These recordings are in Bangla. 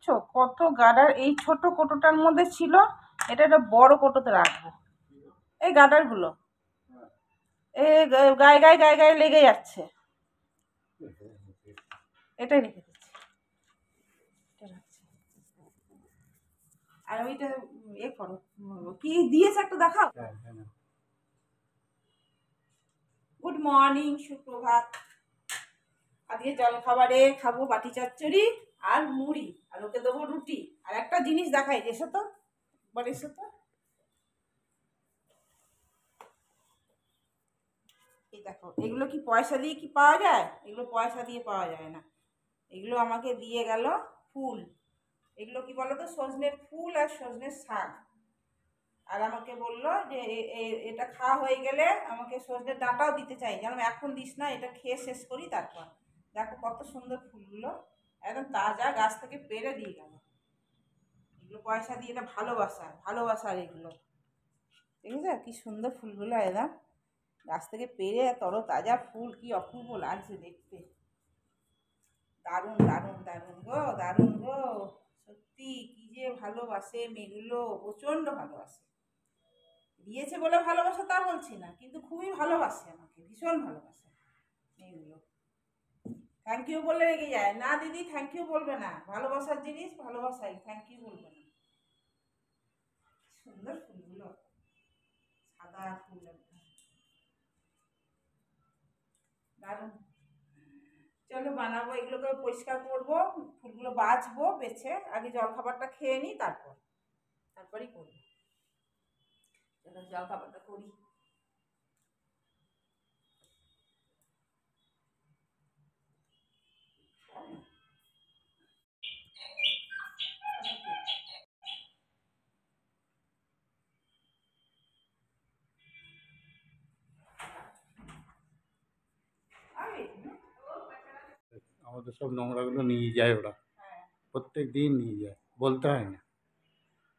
দেখছো কত গাডার এই ছোট কোটোটার মধ্যে ছিল, এটা একটা বড় কোটোতে রাখবো। এই গাডারগুলো এই গায়ে গায়ে গায়ে গায়ে লেগে যাচ্ছে, এটাই রেখে দিচ্ছি, এটা রাখছি। আর ওইটা এ করো, কি দিয়েছে একটা দেখাও। গুড মর্নিং, সুপ্রভাত। আজকে জলখাবারে খাবো বাটি চচ্চড়ি আর মুড়ি, আর ওকে দেবো রুটি। আর একটা জিনিস দেখাই, এসো তো, বল এসো তো। এই দেখো, এগুলো কি পয়সা দিয়ে কি পাওয়া যায়? এগুলো পয়সা দিয়ে পাওয়া যায় না। এগুলো আমাকে দিয়ে গেল ফুল। এগুলো কি বলো তো, সজনের ফুল আর সজনের শাক। আর আমাকে বললো যে এটা খাওয়া হয়ে গেলে আমাকে সজনের ডাঁটাও দিতে চাই, যেন এখন দিস না, এটা খেয়ে শেষ করি তারপর। দেখো কত সুন্দর ফুলগুলো, একদম তাজা গাছ থেকে পেড়ে দিয়ে গেল। এগুলো পয়সা দিয়ে, এটা ভালোবাসা, ভালোবাসার এগুলো। ঠিক আছে, কি সুন্দর ফুলগুলো, একদম গাছ থেকে পেড়ে তরো তাজা ফুল, কি অপূর্ব লাগছে দেখতে। দারুণ দারুণ দারুণ গো, দারুণ গো। সত্যি কি যে ভালোবাসে মেয়েগুলো, প্রচণ্ড ভালোবাসে। দিয়েছে বলে ভালোবাসে তা বলছি না, কিন্তু খুবই ভালোবাসে আমাকে, ভীষণ ভালোবাসে মেয়েগুলো। থ্যাংক ইউ বলে রেখে যায় না, দিদি থ্যাংক ইউ বলবে না, ভালোবাসার জিনিস ভালোবাসাই, থ্যাংক ইউ বলবে না। সুন্দর ফুলগুলো, সাদা ফুল একদম দারুণ। চলো বানাবো, এগুলোকে পরিষ্কার করবো, ফুলগুলো বাছবো, বেছে আগে জলখাবারটা খেয়ে নিই, তারপরই করবো। চলো জলখাবারটা করি। আমাদের সব নোংরাগুলো নিয়ে যায় ওরা, প্রত্যেক দিন নিয়ে যায়, বলতে হয় না,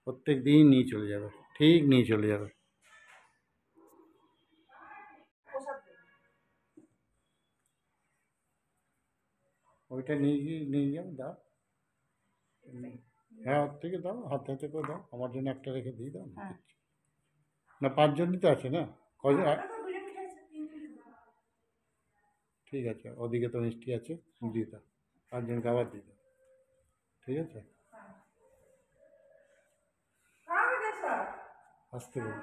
প্রত্যেক দিন নিয়ে চলে যাবে, ঠিক নিয়ে চলে যাবে। ওইটা নিয়ে যাও, দাও। হ্যাঁ, ওর থেকে দাও, হাতে হাতে করে দাও, আমার জন্য একটা রেখে দিয়ে দাও না। না, পাঁচজনই তো আছে না, কজন? ঠিক আছে, ওদিকে তো মিষ্টি আছে, দিয়ে দাও, পাঁচজনকে আবার দিয়ে দাও, ঠিক আছে। আসতে বলো।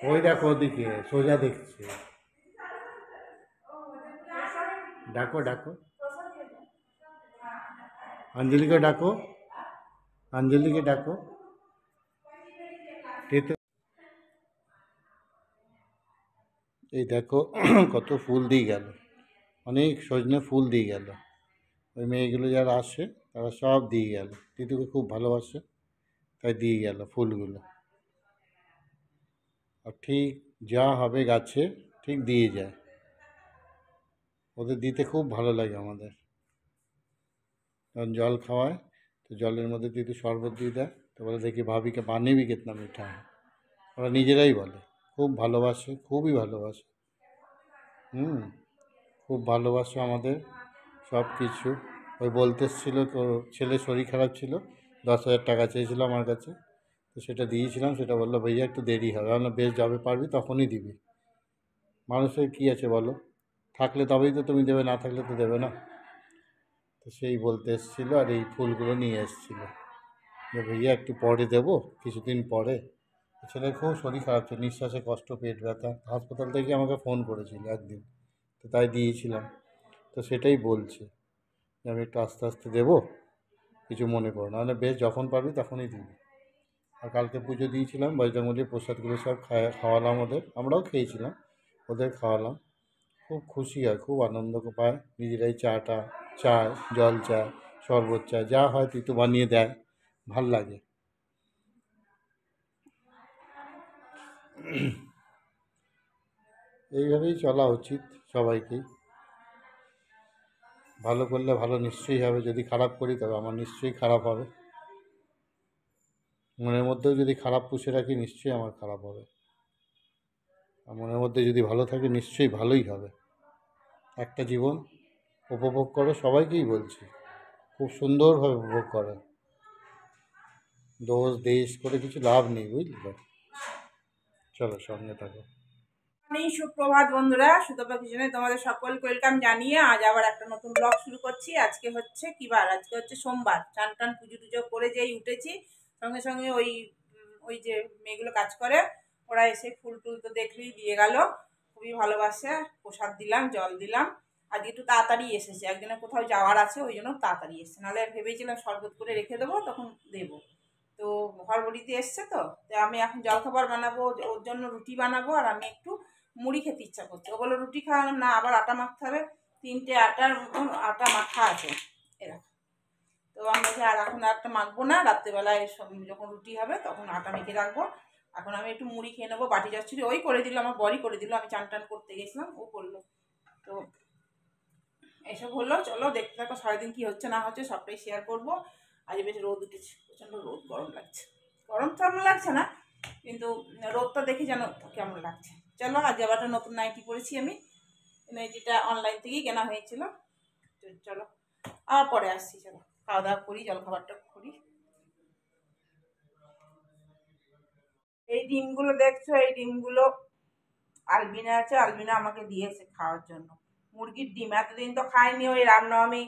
ওই দেখো ওদিকে সোজা দেখছে, ডাকো ডাকো, অঞ্জলিকে ডাকো, অঞ্জলিকে ডাকো। তো এই দেখো কত ফুল দিয়ে গেল, অনেক সজনে ফুল দিয়ে গেল। ওই মেয়েগুলো যারা আসে তারা সব দিয়ে গেল, তিতুকে খুব ভালোবাসে তাই দিয়ে গেল ফুলগুলো। আর ঠিক যা হবে গাছে ঠিক দিয়ে যায়, ওদের দিতে খুব ভালো লাগে আমাদের। যখন জল খাওয়ায় তো জলের মধ্যে তিতু শরবত দিয়ে দেয়, তো বলে দেখি ভাবি কে পানি भी कितना मीठा है, ওরা নিজেরাই বলে। খুব ভালোবাসে, খুবই ভালোবাসে। খুব ভালোবাসে আমাদের সব কিছু। ওই বলতে এসেছিল তোর ছেলে শরীর খারাপ ছিল, 10,000 টাকা চেয়েছিল আমার কাছে, তো সেটা দিয়েছিলাম। সেটা বললো ভাইয়া একটু দেরি হবে, আমরা বেশ যবে পারবি তখনই দিবি। মানুষের কী আছে বলো, থাকলে তবেই তো তুমি দেবে, না থাকলে তো দেবে না। তো সেই বলতে এসেছিলো, আর এই ফুলগুলো নিয়ে এসেছিলো যে ভাইয়া একটু পরে দেবো, কিছুদিন পরে। ছেলের খুব শরীর খারাপ ছিল, নিঃশ্বাসে কষ্ট, পেট ব্যথা, হাসপাতাল থেকে আমাকে ফোন করেছিল একদিন, তো তাই দিয়েছিলাম। তো সেটাই বলছে যে আমি একটু আস্তে আস্তে দেবো, কিছু মনে করো, নাহলে বেশ যখন পারবি তখনই দিবি। আর কালকে পুজো দিয়েছিলাম, বজরংবলীর প্রসাদগুলো সব খাওয়ালাম ওদের, আমরাও খেয়েছিলাম, ওদের খাওয়ালাম। খুব খুশি হয়, খুব আনন্দ পায়, নিজেরাই চাটা চায়, জল চায়, শরবত চায়, যা হয় তিতু বানিয়ে দেয়, ভাল লাগে। এইভাবেই চলা উচিত সবাইকেই। ভালো করলে ভালো নিশ্চয়ই হবে, যদি খারাপ করি তবে আমার নিশ্চয়ই খারাপ হবে। মনের মধ্যেও যদি খারাপ পুষে রাখি নিশ্চয়ই আমার খারাপ হবে, আর মনের মধ্যে যদি ভালো থাকে নিশ্চয়ই ভালোই হবে। একটা জীবন, উপভোগ করো, সবাইকেই বলছি, খুব সুন্দরভাবে উপভোগ করো। দোষ দেশ করে কিছু লাভ নেই, বুঝলি তো। চলো সঙ্গে থাকো। সুপ্রভাত বন্ধুরা, সুতপা কিচেনে তোমাদের সকলকে ওয়েলকাম জানিয়ে আজ আবার একটা নতুন ব্লগ শুরু করছি। আজকে হচ্ছে কি বার? আজকে হচ্ছে সোমবার। চান টান পুজো টুজো করে যেই উঠেছি, সঙ্গে সঙ্গে ওই যে মেয়েগুলো কাজ করে, ওরা এসে ফুল টুল তো দেখলেই দিয়ে গেল, খুবই ভালোবাসে। প্রসাদ দিলাম, জল দিলাম। আজকে একটু তাড়াতাড়ি এসেছে, একদিনে কোথাও যাওয়ার আছে, ওই জন্য তাড়াতাড়ি এসেছে। নাহলে ভেবেছিলাম শরবত করে রেখে দেবো, তখন দেবো। তো ঘরবড়িতে এসছে, তো আমি এখন জলখাবার বানাবো, ওর জন্য রুটি বানাবো, আর আমি একটু মুড়ি খেতে ইচ্ছা করছে। ও বললো রুটি খাওয়ালাম না, আবার আটা মাখতে হবে। 3টে আটার মতন আটা মাখা আছে এরকম। তো আমি বলছি আর এখন আটটা মাখবো না, রাত্রেবেলায় যখন রুটি হবে তখন আটা মেখে রাখবো। এখন আমি একটু মুড়ি খেয়ে নেবো। বাটি যাচ্ছি, ওই করে দিল, আমার বড়ি করে দিল, আমি চান টান করতে গেছিলাম, ও করলো। তো এসব হলো, চলো দেখতে থাকো সারাদিন কী হচ্ছে না হচ্ছে, সবটাই শেয়ার করবো। আজ বেশ রোদ উঠেছে, প্রচণ্ড রোদ, গরম লাগছে। গরম তো আমার লাগছে না, কিন্তু রোদটা দেখে যেন কেমন লাগছে। চলো, আজ আবার একটা নতুন নাইটি পরেছি আমি। নাইটিটা অনলাইন থেকেই কেনা হয়েছিল। তো চলো আবার পরে আসছি, চলো খাওয়া দাওয়া করি, জলখাবারটা করি। এই ডিমগুলো দেখছো, এই ডিমগুলো আলবিনা আছে, আলবিনা আমাকে দিয়েছে খাওয়ার জন্য। মুরগির ডিম এতদিন তো খাইনি, ওই রামনবমী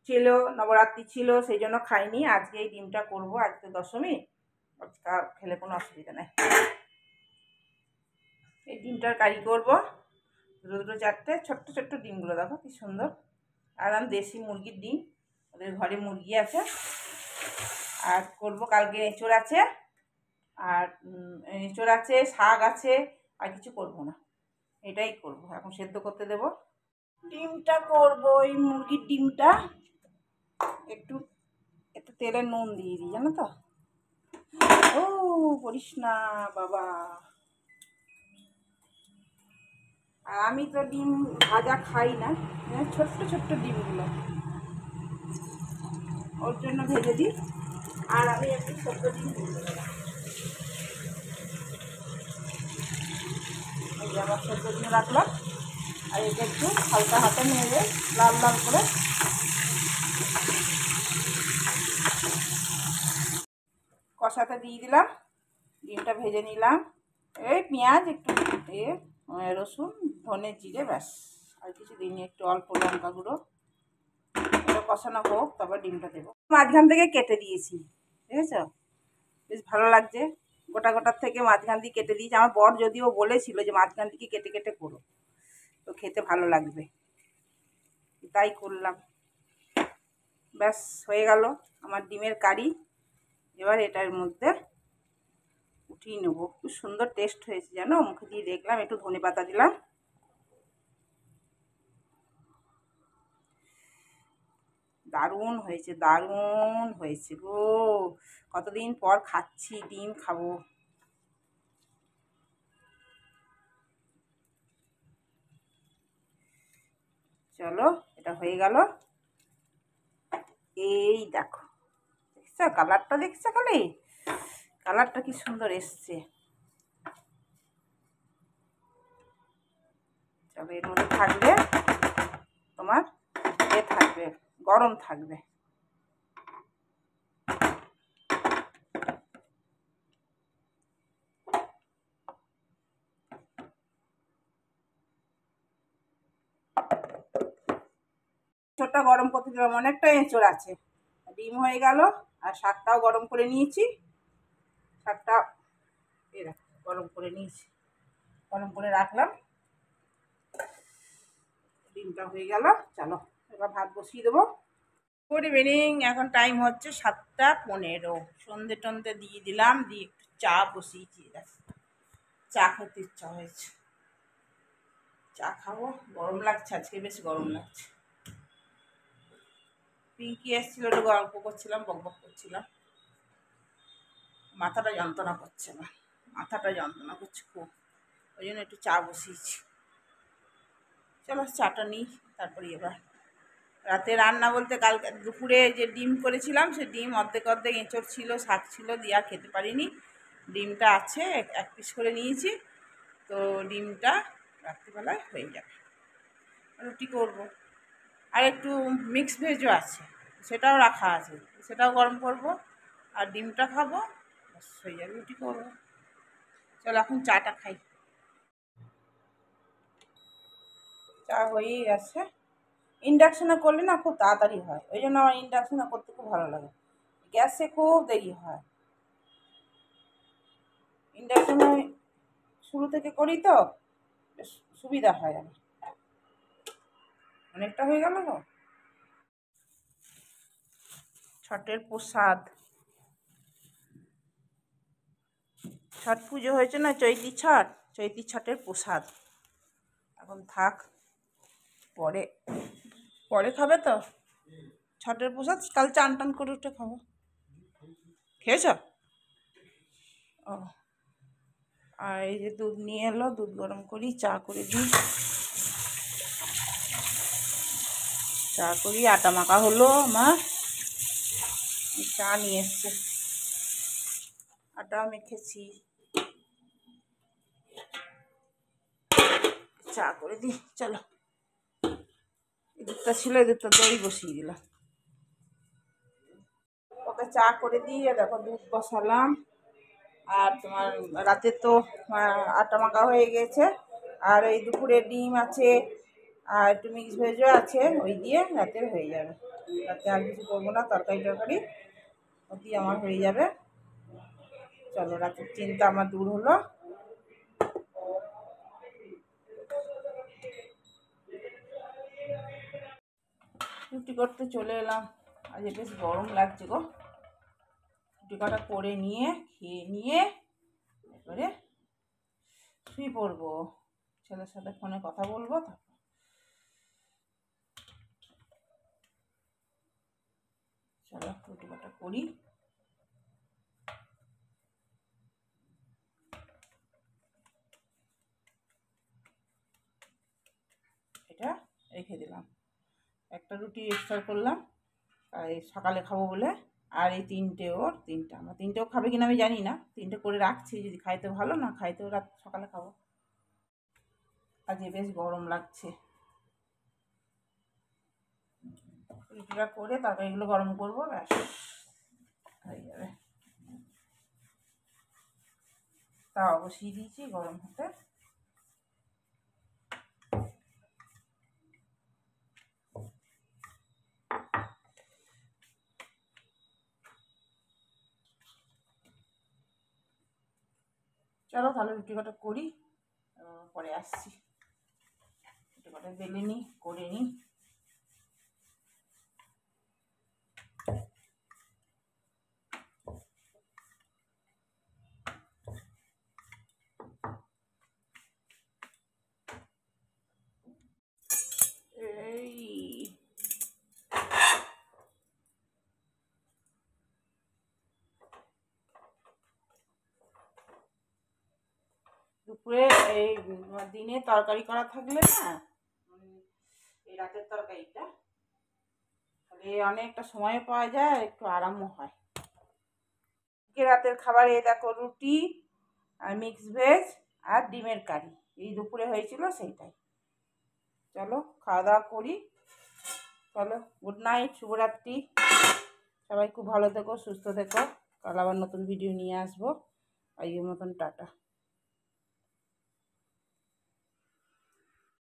ছিল, নবরাত্রি ছিল, সেই জন্য খাইনি। আজকে এই ডিমটা করবো, আজকে দশমী, আজকে খেলে কোনো অসুবিধা নেই। এই ডিমটার কারি করবো, দুটো দুটো চারটে ছোট্ট ছোট্ট ডিমগুলো দেখো কি সুন্দর, একদম দেশি মুরগির ডিম, ওদের ঘরে মুরগি আছে। আর করবো কালকে এঁচোড় আছে, আর এঁচোড় আছে, শাক আছে, আর কিছু করবো না, এটাই করবো। এখন সেদ্ধ করতে দেবো। ডিমটা করবো, এই মুরগির ডিমটা একটু একটু তেলে নুন দিয়ে দিই, জানো তো। ও বলিস না বাবা, আর আমি তো ডিম ভাজা খাই না, ছোট্ট ছোট্ট ডিমগুলো ওর জন্য ভেজে দিই। আর আমি একটু ছোট্ট ডিম ভেজে দেবো, এই যে আবার ছোট্ট ডিম রাখলাম। আর এটা একটু হালকা হাতে নেড়ে লাল লাল করে কষাতে দিয়ে দিলাম। ডিমটা ভেজে নিলাম, এই পেঁয়াজ একটু দিয়ে, রসুন, ধনে, জিরে, ব্যাস, আর কিছু দিইনি, একটু অল্প লঙ্কা গুঁড়ো। এটা কষানো হোক, তারপর ডিমটা দেবো। মাঝখান থেকে কেটে দিয়েছি, ঠিক আছে, বেশ ভালো লাগছে। গোটা গোটার থেকে মাঝখান দিয়ে কেটে দিয়েছি। আমার বর যদিও বলেছিল যে মাঝখান থেকে কেটে কেটে করো, তো খেতে ভালো লাগবে, তাই করলাম। ব্যাস হয়ে গেল আমার ডিমের কারি। এবার এটার মধ্যে উঠিয়ে নেবো। খুব সুন্দর টেস্ট হয়েছে জানো, মুখে দিয়ে দেখলাম, একটু ধনে পাতা দিলাম। দারুণ হয়েছে, দারুণ হয়েছে গো, কতদিন পর খাচ্ছি, ডিম খাবো। চলো, এটা হয়ে গেল। এই দেখো, দেখছো কালারটা, দেখছো খালি কালারটা কি সুন্দর এসছে। চলো, এর মধ্যে থাকবে তোমার, থাকবে গরম থাকবে। এঁচোড়টা গরম করতে দিলাম, অনেকটা এঁচোড় আছে। ডিম হয়ে গেল, আর শাকটাও গরম করে নিয়েছি। শাকটা এরকম গরম করে নিয়েছি, গরম করে রাখলাম। ডিমটা হয়ে গেল, চলো এবার ভাত বসিয়ে দেবো। গুড ইভিনিং, এখন টাইম হচ্ছে 7টা 15। সন্ধে টন্ধে দিয়ে দিলাম, দিয়ে একটু চা বসিয়েছি। চা খেতে ইচ্ছা হয়েছে, চা খাবো। গরম লাগছে আজকে, বেশ গরম লাগছে। পিঙ্কি এসেছিল, একটু গল্প করছিলাম, বক বক করছিলাম। মাথাটা যন্ত্রণা করছে না, মাথাটা যন্ত্রণা করছে খুব, ওই জন্য একটু চা বসিয়েছি। চলো চাটা নিই, তারপরে এবার রাতে রান্না বলতে কালকে দুপুরে যে ডিম করেছিলাম, সে ডিম অর্ধেক অর্ধেক এঁচড় ছিল, শাক ছিল, দিয়ে আর খেতে পারিনি। ডিমটা আছে, এক পিস করে নিয়েছি। তো ডিমটা রাত্রিবেলায় হয়ে যাবে, রুটি করবো। আর একটু মিক্স ভেজও আছে, সেটাও রাখা আছে, সেটাও গরম করব। আর ডিমটা খাবো, ব্যাস হয়ে যাবে, রুটি করবো। চলো এখন চাটা খাই। চা হয়েই গেছে। ইন্ডাকশানে করলে না খুব তাড়াতাড়ি হয়, ওই জন্য আমার ইন্ডাকশানে করতে খুব ভালো লাগে। গ্যাসে খুব দেরি হয়। ইন্ডাকশানে শুরু থেকে করি তো বেশ সুবিধা হয় আমার। অনেকটা হয়ে গেল গো। ছটের প্রসাদ, ছট পুজো হয়েছে না, চৈতি ছট, চৈতি ছটের প্রসাদ এখন থাক, পরে পরে খাবে তো। ছটের প্রসাদ কাল চান টান করে উঠে খাবো। খেয়েছ? ও, আর এই যে দুধ নিয়ে এলো, দুধ গরম করি, চা করে দিই। চা করি, আটা মাখা হলো আমার, চা নিয়ে এসছে, আটা মেখেছি, চা করে দিই। চলো, এই দুধটা ছিল, এই দুধটা দই বসিয়ে দিলাম, ওকে চা করে দিই। দেখো দুধ বসালাম। আর তোমার রাতে তো আটা মাখা হয়ে গেছে, আর এই দুপুরে ডিম আছে, আর একটু মিক্স ভেজও আছে, ওই দিয়ে রাতের হয়ে যাবে। রাতে আর কিছু করবো না, তরকারি টরকারি ও দিয়ে আমার হয়ে যাবে। চলো, রাতের চিন্তা আমার দূর হলো। রুটি করতে চলে এলাম। আজ বেশ গরম লাগছে গো। রুটি কটা করে নিয়ে খেয়ে নিয়ে এবারে শুয়ে পড়বো, ছেলের সাথে ফোনে কথা বলবো। চলো রুটি কটা করি। এটা রেখে দিলাম, একটা রুটি এক্সট্রা করলাম এই সকালে খাবো বলে। আর এই তিনটে ওর, তিনটা আমার, তিনটেও খাবে কিনা আমি জানি না, তিনটে করে রাখছি, যদি খাইতে ভালো, না খাইতেও রাত সকালে খাবো। আজকে বেশ গরম লাগছে। রুটিটা করে তারপর এগুলো গরম করবো, ব্যাস হয়ে যাবে। তাও বসিয়ে দিয়েছি গরম হতে। চলো তাহলে রুটি কটা করি, পরে আসছি। রুটি কটা বেলে নিই, করে নিই। এই দুপুরে এই দিনে তরকারি করা থাকলে না, এই রাতের তরকারিটা তাহলে অনেকটা সময় পাওয়া যায়, একটু আরামও হয়। রাতের খাবার এই দেখো, রুটি আর মিক্স ভেজ আর ডিমের কারি, এই দুপুরে হয়েছিল সেইটাই। চলো খাওয়া দাওয়া করি। চলো, গুড নাইট, শুভরাত্রি। সবাই খুব ভালো থেকো, সুস্থ থেকো। কাল আবার নতুন ভিডিও নিয়ে আসবো। আজকের মতন টাটা।